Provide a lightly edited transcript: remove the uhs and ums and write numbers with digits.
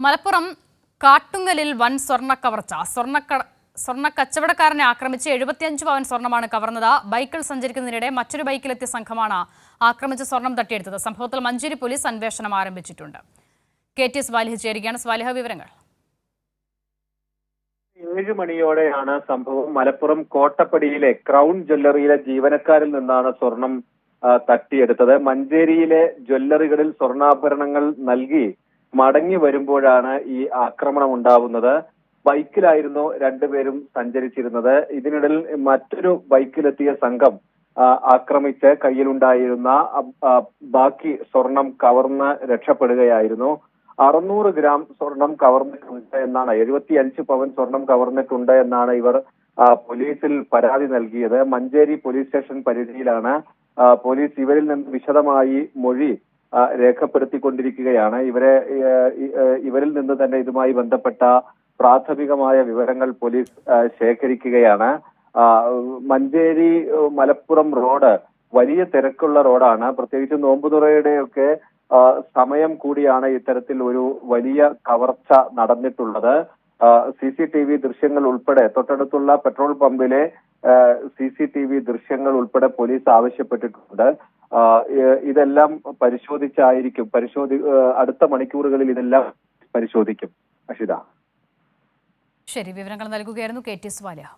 മലപ്പുറം കാട്ടുങ്കലിൽ വൻ സ്വർണ്ണ കവർച്ച. സ്വർണ്ണ കച്ചവടക്കാരനെ ആക്രമിച്ച് 75 പവൻ സ്വർണ്ണമാണ് കവർന്നത്. ബൈക്കിൽ സഞ്ചരിക്കുന്നതിനിടെ മറ്റൊരു ബൈക്കിലെത്തിയ സംഘമാണ് ആക്രമിച്ച് സ്വർണം തട്ടിയെടുത്തത്. സംഭവത്തിൽ മഞ്ചേരി പോലീസ് അന്വേഷണം ആരംഭിച്ചിട്ടുണ്ട്. KT സ്വാലിഹ ചേരുകയാണ്. സ്വാലിഹ, വിവരങ്ങൾ. 7 മണിയോടെയാണ് സംഭവം. മലപ്പുറം കോട്ടപ്പടിയിലെ ക്രൗൺ ജ്വല്ലറിയിലെ ജീവനക്കാരിൽ നിന്നാണ് സ്വർണം തട്ടിയെടുത്തത്. മഞ്ചേരിയിലെ ജ്വല്ലറികളിൽ സ്വർണ്ണാഭരണങ്ങൾ നൽകി മടങ്ങി വരുമ്പോഴാണ് ഈ ആക്രമണം ഉണ്ടാവുന്നത്. ബൈക്കിലായിരുന്നു രണ്ടുപേരും സഞ്ചരിച്ചിരുന്നത്. ഇതിനിടയിൽ മറ്റൊരു ബൈക്കിലെത്തിയ സംഘം ആക്രമിച്ച് കയ്യിലുണ്ടായിരുന്ന ബാക്കി സ്വർണം കവർന്ന് രക്ഷപ്പെടുകയായിരുന്നു. 600 ഗ്രാം സ്വർണം കവർന്നിട്ടുണ്ട് എന്നാണ്, 75 പവൻ സ്വർണം കവർന്നിട്ടുണ്ട് എന്നാണ് ഇവർ പോലീസിൽ പരാതി നൽകിയത്. മഞ്ചേരി പോലീസ് സ്റ്റേഷൻ പരിധിയിലാണ് പോലീസ് ഇവരിൽ നിന്ന് വിശദമായി മൊഴി രേഖപ്പെടുത്തിക്കൊണ്ടിരിക്കുകയാണ്. ഇവരിൽ നിന്ന് തന്നെ ഇതുമായി ബന്ധപ്പെട്ട പ്രാഥമികമായ വിവരങ്ങൾ പോലീസ് ശേഖരിക്കുകയാണ്. മഞ്ചേരി മലപ്പുറം റോഡ് വലിയ തിരക്കുള്ള റോഡാണ്. പ്രത്യേകിച്ച് നോമ്പുതുറയുടെയൊക്കെ സമയം കൂടിയാണ് ഇത്തരത്തിൽ ഒരു വലിയ കവർച്ച നടന്നിട്ടുള്ളത്. CCTV ദൃശ്യങ്ങൾ ഉൾപ്പെടെ തൊട്ടടുത്തുള്ള പെട്രോൾ പമ്പിലെ CCTV ദൃശ്യങ്ങൾ ഉൾപ്പെടെ പോലീസ് ആവശ്യപ്പെട്ടിട്ടുണ്ട്. ഇതെല്ലാം പരിശോധിച്ചായിരിക്കും അടുത്ത മണിക്കൂറുകളിൽ ഇതെല്ലാം പരിശോധിക്കും. അഷിത, ശരി, വിവരങ്ങൾ നൽകുകയായിരുന്നു KT സ്വാലിഹ.